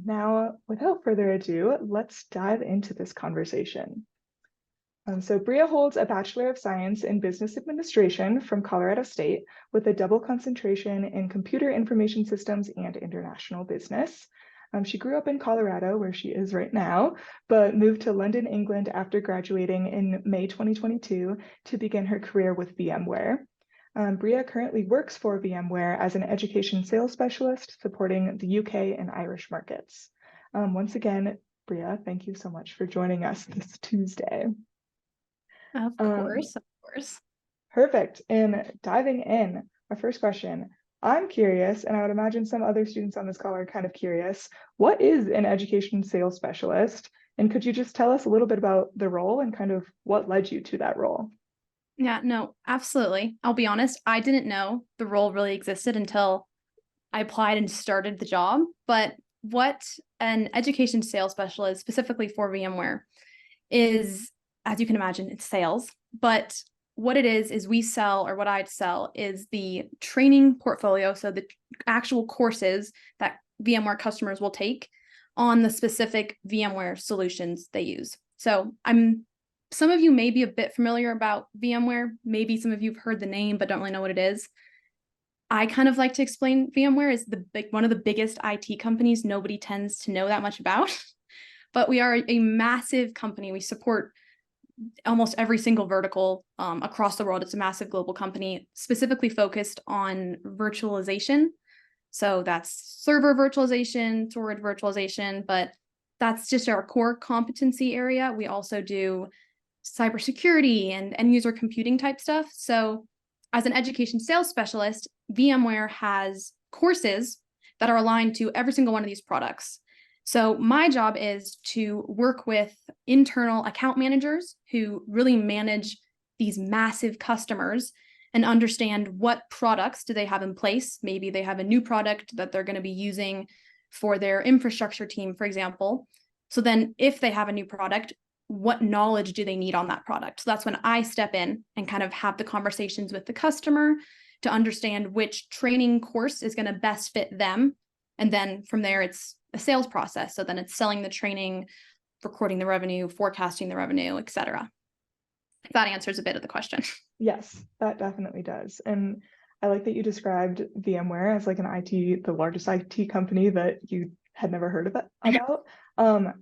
Now, without further ado, let's dive into this conversation. So Bria holds a Bachelor of Science in Business Administration from Colorado State with a double concentration in Computer Information Systems and International Business. She grew up in Colorado, where she is right now, but moved to London, England after graduating in May 2022 to begin her career with VMware. Bria currently works for VMware as an education sales specialist supporting the UK and Irish markets. Once again, Bria, thank you so much for joining us this Tuesday. Of course. Perfect. And diving in, our first question, I'm curious, and I would imagine some other students on this call are kind of curious, what is an education sales specialist? And could you just tell us a little bit about the role and kind of what led you to that role? Yeah, no, absolutely. I'll be honest, I didn't know the role really existed until I applied and started the job. But what an education sales specialist, specifically for VMware, is, as you can imagine, it's sales. But what it is we sell, or what I'd sell, is the training portfolio. So the actual courses that VMware customers will take on the specific VMware solutions they use. So some of you may be a bit familiar about VMware. Maybe some of you have heard the name, but don't really know what it is. I kind of like to explain VMware is one of the biggest IT companies nobody tends to know that much about. But we are a massive company. We support almost every single vertical across the world. It's a massive global company specifically focused on virtualization. So that's server virtualization, storage virtualization, but that's just our core competency area. We also do cybersecurity and end user computing type stuff. So as an education sales specialist, VMware has courses that are aligned to every single one of these products. So my job is to work with internal account managers who really manage these massive customers and understand what products do they have in place. Maybe they have a new product that they're going to be using for their infrastructure team, for example. So then if they have a new product, what knowledge do they need on that product? So that's when I step in and kind of have the conversations with the customer to understand which training course is going to best fit them. And then from there, it's a sales process. So then it's selling the training, recording the revenue, forecasting the revenue, et cetera. If that answers a bit of the question. Yes, that definitely does. And I like that you described VMware as like the largest IT company that you had never heard about.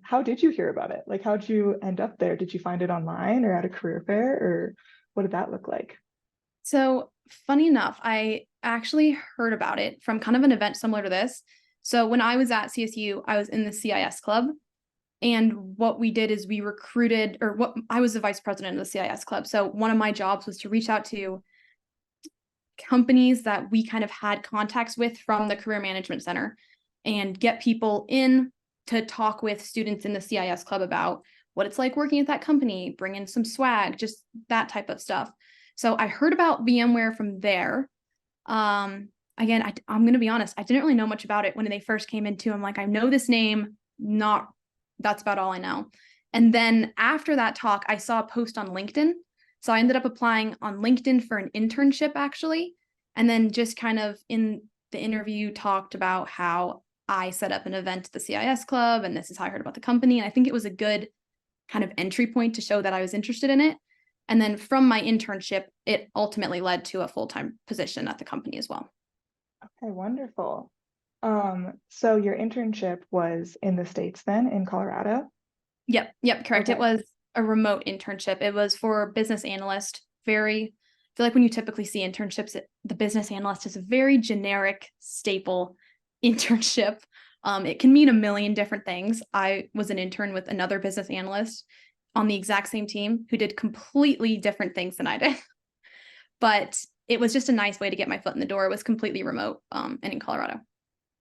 How did you hear about it? Like, how did you end up there? Did you find it online or at a career fair, or what did that look like? So funny enough, I actually heard about it from kind of an event similar to this. So when I was at CSU, I was in the CIS club. And what we did is we recruited, I was the vice president of the CIS club. So one of my jobs was to reach out to companies that we kind of had contacts with from the Career Management Center and get people in to talk with students in the CIS club about what it's like working at that company, bring in some swag, just that type of stuff. So I heard about VMware from there. Again, I'm going to be honest, I didn't really know much about it when they first came into. I'm like, I know this name, that's about all I know. And then after that talk, I saw a post on LinkedIn. So I ended up applying on LinkedIn for an internship, actually. And then just kind of in the interview talked about how I set up an event at the CIS club, and this is how I heard about the company. And I think it was a good kind of entry point to show that I was interested in it. And then from my internship, it ultimately led to a full-time position at the company as well. Okay, wonderful. So your internship was in the States then, in Colorado? Yep, correct. Okay. It was a remote internship. It was for business analyst. I feel like when you typically see internships, the business analyst is a very generic staple internship. It can mean a million different things. I was an intern with another business analyst on the exact same team who did completely different things than I did. But it was just a nice way to get my foot in the door. It was completely remote and in Colorado.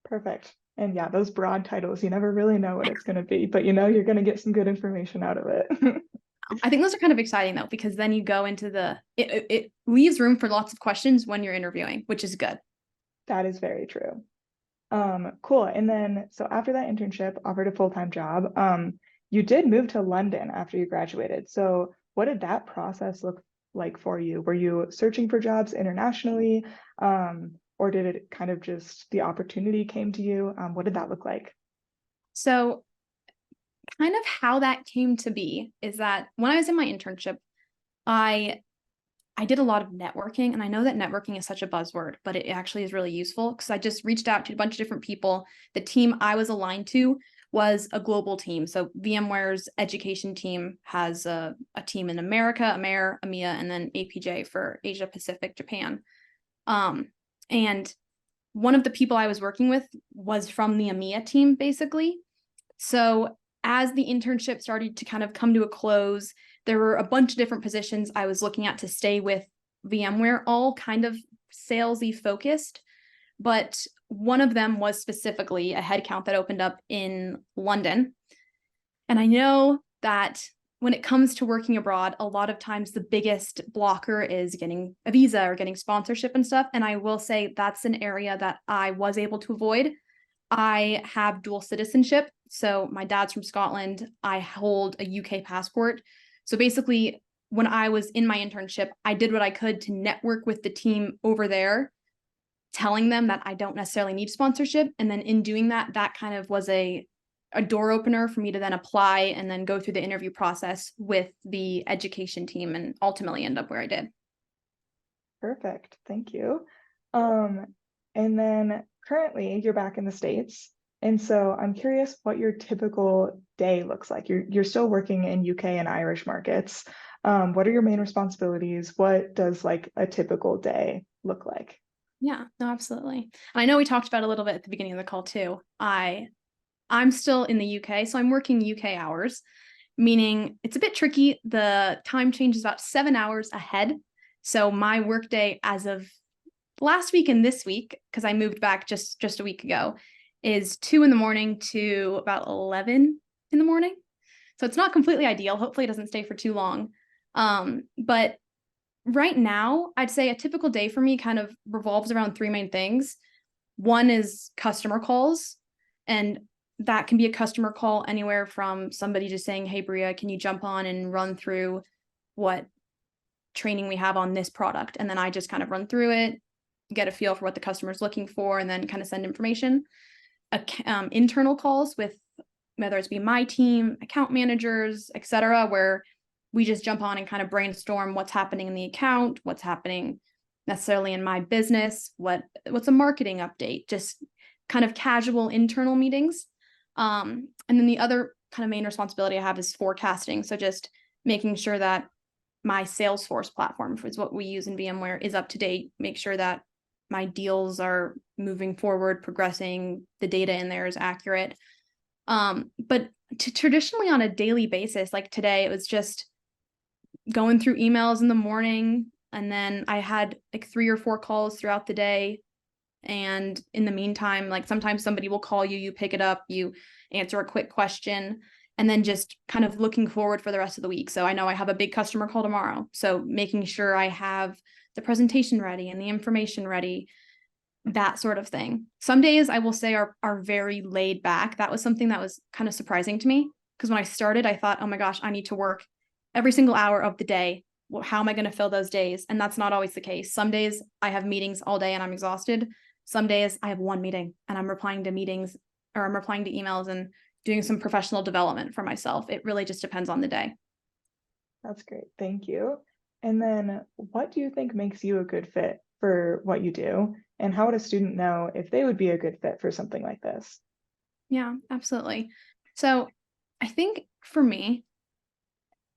Perfect. And yeah, those broad titles, you never really know what it's going to be, but you know you're going to get some good information out of it. I think those are kind of exciting though, because then you go into it leaves room for lots of questions when you're interviewing, which is good. That is very true. Cool. And then, so after that internship, offered a full-time job, you did move to London after you graduated. So what did that process look like for you? Were you searching for jobs internationally? Or did it kind of just the opportunity came to you? What did that look like? So kind of how that came to be is that when I was in my internship, I I did a lot of networking, and I know that networking is such a buzzword, but it actually is really useful because I just reached out to a bunch of different people. The team I was aligned to was a global team. So VMware's education team has a team in America, AMER, EMEA, and then APJ for Asia Pacific, Japan. Um, and one of the people I was working with was from the EMEA team, basically. So as the internship started to kind of come to a close, there were a bunch of different positions I was looking at to stay with VMware, all kind of salesy focused. But one of them was specifically a headcount that opened up in London. And I know that when it comes to working abroad, a lot of times the biggest blocker is getting a visa or getting sponsorship and stuff. And I will say that's an area that I was able to avoid. I have dual citizenship. So my dad's from Scotland. I hold a UK passport. So basically, when I was in my internship, I did what I could to network with the team over there, telling them that I don't necessarily need sponsorship. And then in doing that, that kind of was a door opener for me to then apply and then go through the interview process with the education team and ultimately end up where I did. Perfect. Thank you. And then currently you're back in the States. And so I'm curious what your typical day looks like. You're still working in UK and Irish markets. What are your main responsibilities? What does like a typical day look like? Yeah, no, absolutely. And I know we talked about it a little bit at the beginning of the call too. I'm still in the UK, so I'm working UK hours, meaning it's a bit tricky. The time change is about 7 hours ahead. So my workday as of last week and this week, because I moved back just a week ago, is 2 in the morning to about 11 in the morning. So it's not completely ideal. Hopefully it doesn't stay for too long. But right now, I'd say a typical day for me kind of revolves around three main things. One is customer calls, and that can be a customer call anywhere from somebody just saying, "Hey, Bria, can you jump on and run through what training we have on this product?" And then I just kind of run through it, get a feel for what the customer's looking for, and then kind of send information. Internal calls with whether it's be my team, account managers, etc., where we just jump on and kind of brainstorm what's happening in the account, what's happening necessarily in my business, what's a marketing update, just kind of casual internal meetings. And then the other kind of main responsibility I have is forecasting. So just making sure that my Salesforce platform, which is what we use in VMware, is up to date, make sure that my deals are moving forward, progressing, the data in there is accurate. But traditionally on a daily basis, like today, it was just going through emails in the morning, and then I had like 3 or 4 calls throughout the day. And in the meantime, like sometimes somebody will call you, you pick it up, you answer a quick question, and then just kind of looking forward for the rest of the week. So I know I have a big customer call tomorrow. So making sure I have the presentation ready and the information ready, that sort of thing. Some days I will say are very laid back. That was something that was kind of surprising to me because when I started, I thought, oh my gosh, I need to work every single hour of the day. Well, how am I going to fill those days? And that's not always the case. Some days I have meetings all day and I'm exhausted. Some days I have one meeting and I'm replying to meetings or I'm replying to emails and doing some professional development for myself. It really just depends on the day. That's great. Thank you. And then what do you think makes you a good fit for what you do? And how would a student know if they would be a good fit for something like this? Yeah, absolutely. So I think for me,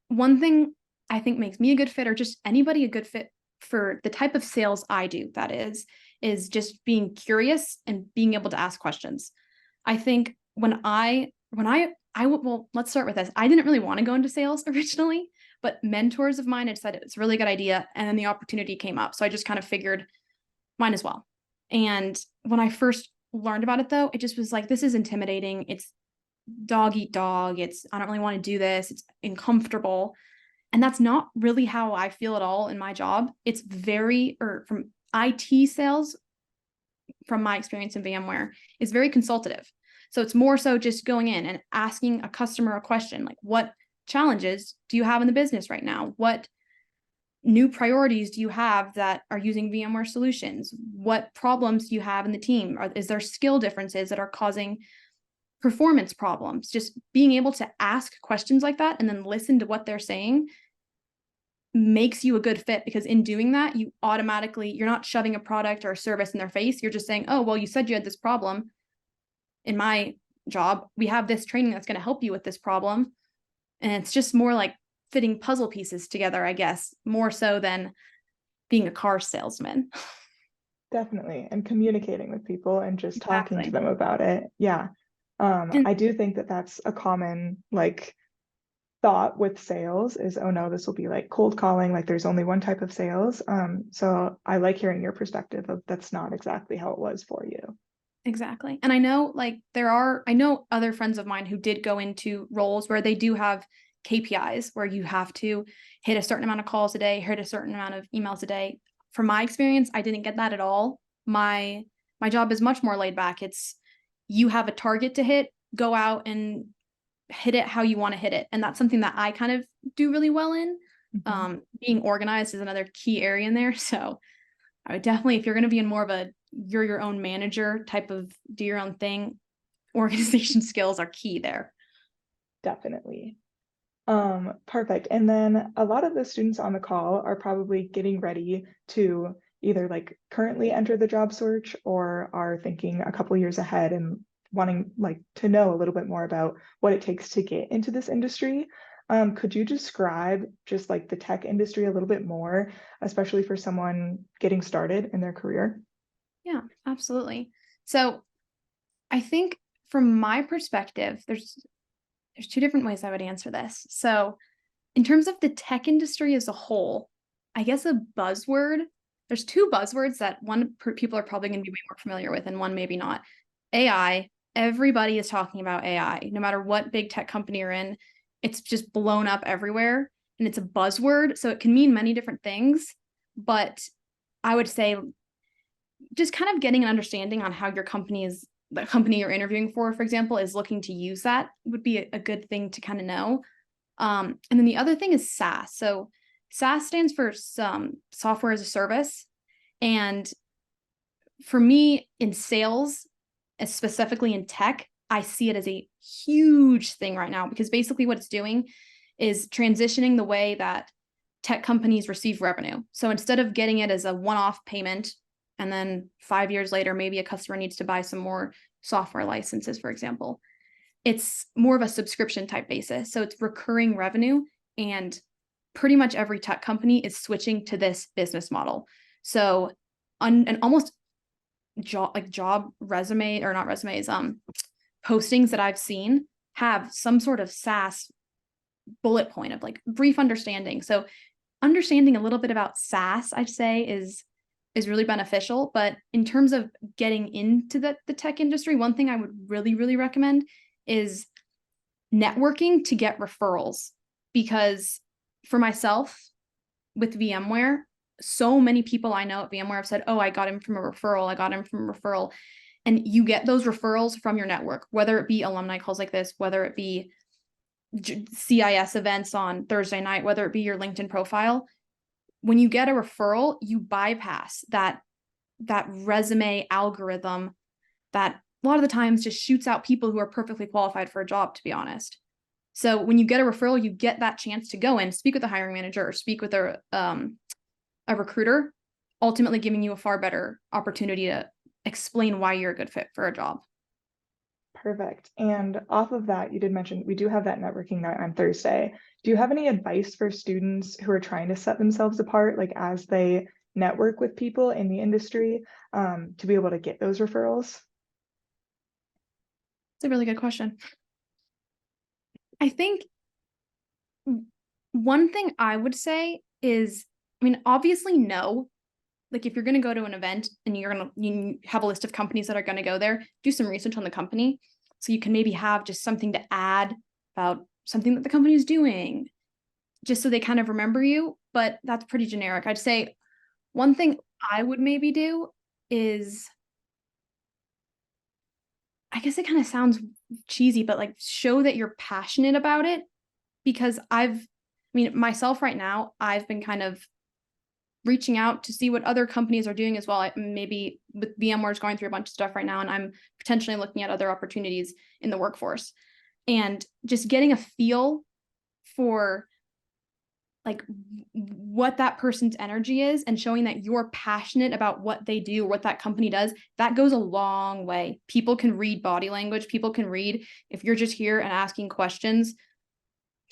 one thing I think makes me a good fit, or just anybody a good fit for the type of sales I do, that is just being curious and being able to ask questions. I think well, let's start with this. I didn't really want to go into sales originally, but mentors of mine had said it's a really good idea, and then the opportunity came up. So I just kind of figured, might as well. And when I first learned about it, though, it just was like, this is intimidating. It's dog eat dog. I don't really want to do this. It's uncomfortable. And that's not really how I feel at all in my job. It's or from IT sales, from my experience in VMware, is very consultative. So it's more so just going in and asking a customer a question like, what challenges do you have in the business right now? What new priorities do you have that are using VMware solutions? What problems do you have in the team? Is there skill differences that are causing performance problems, just being able to ask questions like that and then listen to what they're saying makes you a good fit, because in doing that, you automatically, you're not shoving a product or a service in their face. You're just saying, oh, well, you said you had this problem. In my job, we have this training that's going to help you with this problem. And it's just more like fitting puzzle pieces together, I guess, more so than being a car salesman. Definitely. And communicating with people and just talking to Exactly. them about it. Yeah. And I do think that that's a common like thought with sales is, oh no, this will be like cold calling, like there's only one type of sales. So I like hearing your perspective of that's not exactly how it was for you. exactly. And I know like I know other friends of mine who did go into roles where they do have KPIs where you have to hit a certain amount of calls a day, hit a certain amount of emails a day. From my experience, I didn't get that at all. My job is much more laid back. It's you have a target to hit, go out and hit it how you want to hit it. And that's something that I kind of do really well in. Mhm. Being organized is another key area in there. So I would definitely, if you're going to be in more of a you're your own manager type of do your own thing, organization skills are key there. Definitely. Perfect. And then a lot of the students on the call are probably getting ready to either like currently enter the job search or are thinking a couple years ahead and wanting like to know a little bit more about what it takes to get into this industry. Could you describe just like the tech industry a little bit more, especially for someone getting started in their career? Yeah, absolutely. So I think from my perspective, there's two different ways I would answer this. So in terms of the tech industry as a whole, I guess a buzzword, there's two buzzwords that people are probably going to be way more familiar with and one maybe not. AI, everybody is talking about AI. No matter what big tech company you're in, it's just blown up everywhere and it's a buzzword. So it can mean many different things, but I would say just kind of getting an understanding on how the company you're interviewing for example, is looking to use that would be a good thing to kind of know. And then the other thing is SaaS. So SaaS stands for some software as a service. And for me in sales, specifically in tech, I see it as a huge thing right now because basically what it's doing is transitioning the way that tech companies receive revenue. So instead of getting it as a one-off payment, and then 5 years later, maybe a customer needs to buy some more software licenses, for example, it's more of a subscription type basis. So it's recurring revenue. And pretty much every tech company is switching to this business model. So and almost job resume or not resumes, postings that I've seen have some sort of SaaS bullet point of like brief understanding. So understanding a little bit about SaaS, I'd say is really beneficial. But in terms of getting into the tech industry, one thing I would really, really recommend is networking to get referrals. Because for myself with VMware, so many people I know at VMware have said, oh, I got him from a referral. I got him from a referral. And you get those referrals from your network, whether it be alumni calls like this, whether it be CIS events on Thursday night, whether it be your LinkedIn profile. When you get a referral, you bypass that resume algorithm that a lot of the times just shoots out people who are perfectly qualified for a job, to be honest. So when you get a referral, you get that chance to go in, speak with a hiring manager or speak with a recruiter, ultimately giving you a far better opportunity to explain why you're a good fit for a job. Perfect. And off of that, you did mention we do have that networking night on Thursday. Do you have any advice for students who are trying to set themselves apart, like as they network with people in the industry, to be able to get those referrals? It's a really good question. I think one thing I would say is, I mean, obviously, no. Like if you're going to go to an event and you have a list of companies that are going to go there, do some research on the company. So you can maybe have just something to add about something that the company is doing, just so they kind of remember you. But that's pretty generic. I'd say one thing I would maybe do is, I guess it kind of sounds cheesy, but like show that you're passionate about it. Because I mean, myself right now, I've been kind of reaching out to see what other companies are doing as well. Maybe with VMware is going through a bunch of stuff right now, and I'm potentially looking at other opportunities in the workforce, and just getting a feel for like what that person's energy is and showing that you're passionate about what they do or what that company does. That goes a long way. People can read body language. People can read if you're just here and asking questions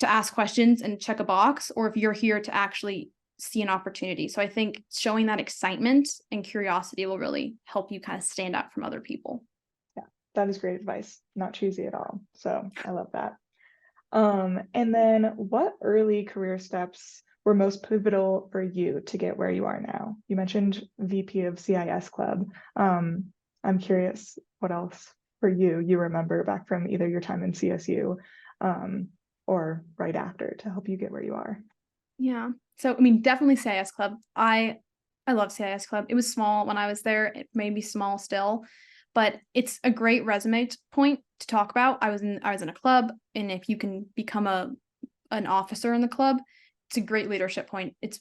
to ask questions and check a box, or if you're here to actually see an opportunity. So I think showing that excitement and curiosity will really help you kind of stand out from other people. Yeah, that is great advice. Not cheesy at all. So I love that. And then what early career steps were most pivotal for you to get where you are now? You mentioned VP of CIS Club. I'm curious what else for you remember back from either your time in CSU or right after to help you get where you are. Yeah. So, I mean, definitely CIS Club. I love CIS Club. It was small when I was there. It may be small still, but it's a great resume point to talk about. I was in a club, and if you can become an officer in the club, it's a great leadership point. It's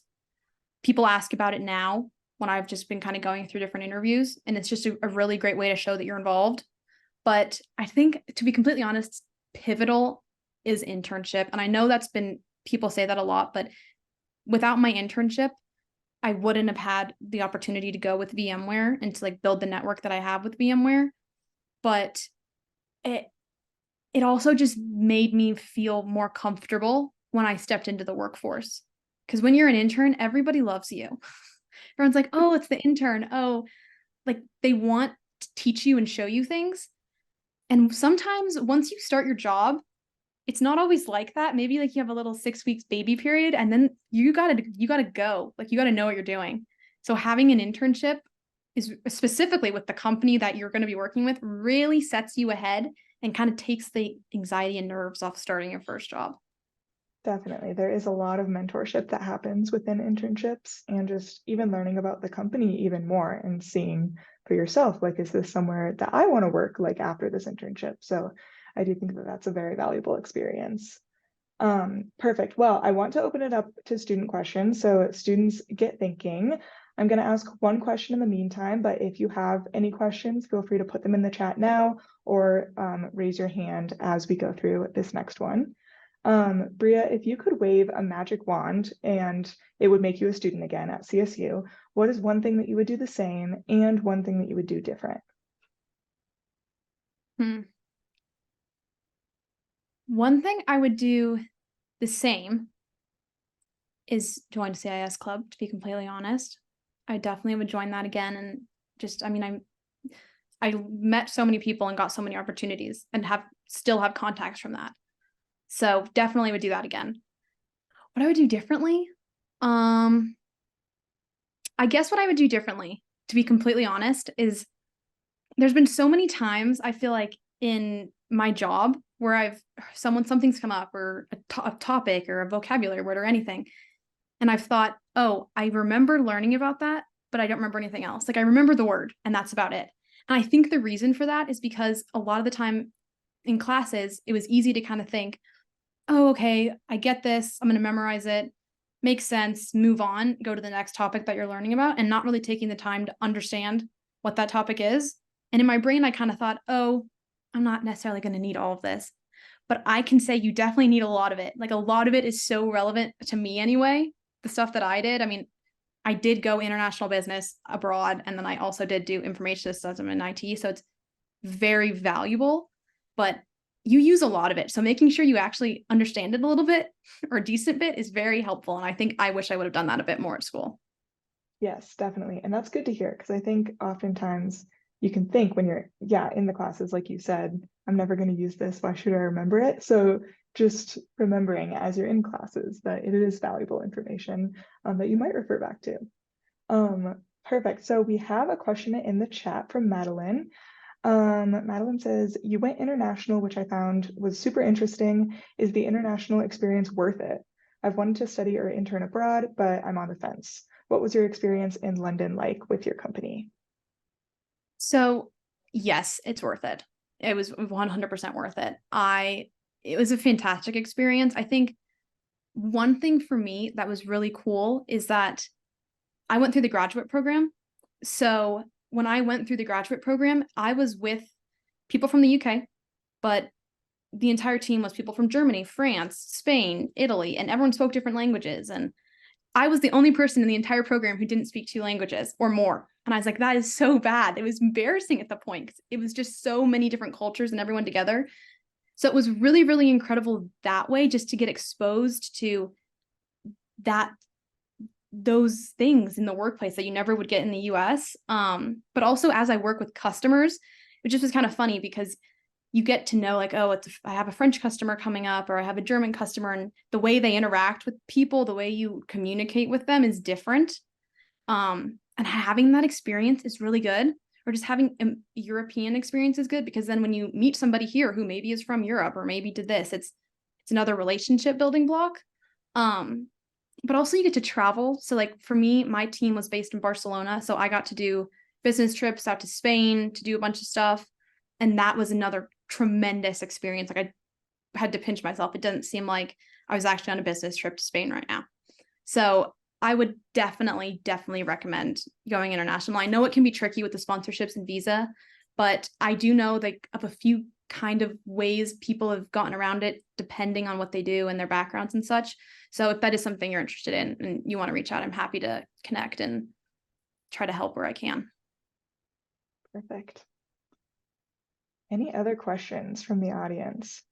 people ask about it now when I've just been kind of going through different interviews, and it's just a really great way to show that you're involved. But I think, to be completely honest, pivotal is internship. And I know people say that a lot, but without my internship, I wouldn't have had the opportunity to go with VMware and to like build the network that I have with VMware. But it also just made me feel more comfortable when I stepped into the workforce. Because when you're an intern, everybody loves you. Everyone's like, oh, it's the intern. Oh, like they want to teach you and show you things. And sometimes once you start your job, it's not always like that. Maybe like you have a little 6 weeks baby period, and then you gotta go. Like you gotta know what you're doing. So having an internship is specifically with the company that you're going to be working with really sets you ahead and kind of takes the anxiety and nerves off starting your first job. Definitely. There is a lot of mentorship that happens within internships, and just even learning about the company even more and seeing for yourself, like, is this somewhere that I want to work like after this internship? So I do think that that's a very valuable experience. Perfect. Well, I want to open it up to student questions. So students get thinking. I'm going to ask one question in the meantime, but if you have any questions, feel free to put them in the chat now or raise your hand as we go through this next one. Bria, if you could wave a magic wand and it would make you a student again at CSU, what is one thing that you would do the same and one thing that you would do different? One thing I would do the same is join CIS Club, to be completely honest. I definitely would join that again. And just, I mean, I met so many people and got so many opportunities and still have contacts from that. So definitely would do that again. What I would do differently? I guess what I would do differently, to be completely honest, is there's been so many times I feel like in my job where something's come up, or a topic or a vocabulary word or anything, and I've thought, oh, I remember learning about that, but I don't remember anything else. Like I remember the word and that's about it. And I think the reason for that is because a lot of the time in classes, it was easy to kind of think, oh, okay, I get this. I'm going to memorize it. Makes sense. Move on, go to the next topic that you're learning about, and not really taking the time to understand what that topic is. And in my brain, I kind of thought, oh, I'm not necessarily going to need all of this. But I can say you definitely need a lot of it. Like a lot of it is so relevant to me anyway. The stuff that I did, I mean, I did go international business abroad, and then I also did do information systems in IT. So it's very valuable, but you use a lot of it. So making sure you actually understand it a little bit or a decent bit is very helpful. And I think I wish I would have done that a bit more at school. Yes, definitely. And that's good to hear, because I think oftentimes you can think when you're, in the classes, like you said, I'm never going to use this. Why should I remember it? So just remembering as you're in classes that it is valuable information that you might refer back to. Perfect. So we have a question in the chat from Madeline. Madeline says, you went international, which I found was super interesting. Is the international experience worth it? I've wanted to study or intern abroad, but I'm on the fence. What was your experience in London like with your company? So yes, it's worth it. It was 100% worth it. It was a fantastic experience. I think one thing for me that was really cool is that I went through the graduate program. So when I went through the graduate program, I was with people from the UK, but the entire team was people from Germany, France, Spain, Italy, and everyone spoke different languages. And I was the only person in the entire program who didn't speak 2 languages or more. And I was like, that is so bad. It was embarrassing at the point because it was just so many different cultures and everyone together. So it was really, really incredible that way, just to get exposed to those things in the workplace that you never would get in the US. But also as I work with customers, it just was kind of funny because you get to know like, oh, I have a French customer coming up, or I have a German customer, and the way they interact with people, the way you communicate with them is different. And having that experience is really good, or just having a European experience is good, because then when you meet somebody here who maybe is from Europe or maybe did this, it's another relationship building block. But also you get to travel. So like for me, my team was based in Barcelona, so I got to do business trips out to Spain to do a bunch of stuff. And that was another tremendous experience. Like I had to pinch myself. It doesn't seem like I was actually on a business trip to Spain right now. So I would definitely recommend going international. I know it can be tricky with the sponsorships and visa, but I do know like of a few kind of ways people have gotten around it depending on what they do and their backgrounds and such. So if that is something you're interested in and you want to reach out, I'm happy to connect and try to help where I can. Perfect. Any other questions from the audience?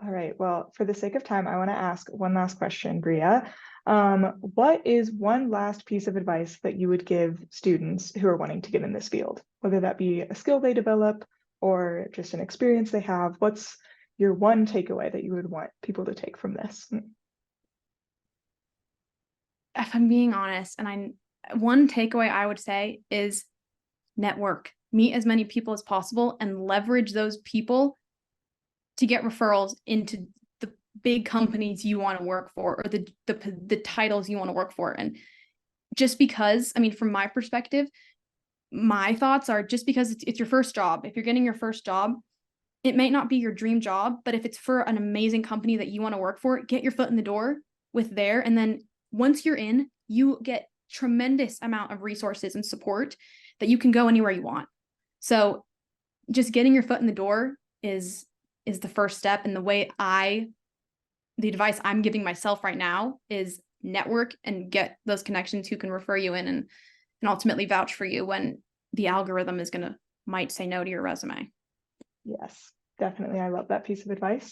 All right, well, for the sake of time, I want to ask one last question, Bria. What is one last piece of advice that you would give students who are wanting to get in this field, whether that be a skill they develop or just an experience they have? What's your one takeaway that you would want people to take from this? If I'm being honest, one takeaway I would say is network, meet as many people as possible and leverage those people to get referrals into the big companies you want to work for, or the titles you want to work for. And just because, I mean, from my perspective, my thoughts are just because it's your first job. If you're getting your first job, it might not be your dream job, but if it's for an amazing company that you want to work for, get your foot in the door with there. And then once you're in, you get tremendous amount of resources and support that you can go anywhere you want. So just getting your foot in the door is the first step. And the advice I'm giving myself right now is network and get those connections who can refer you in and ultimately vouch for you when the algorithm might say no to your resume. Yes, definitely. I love that piece of advice.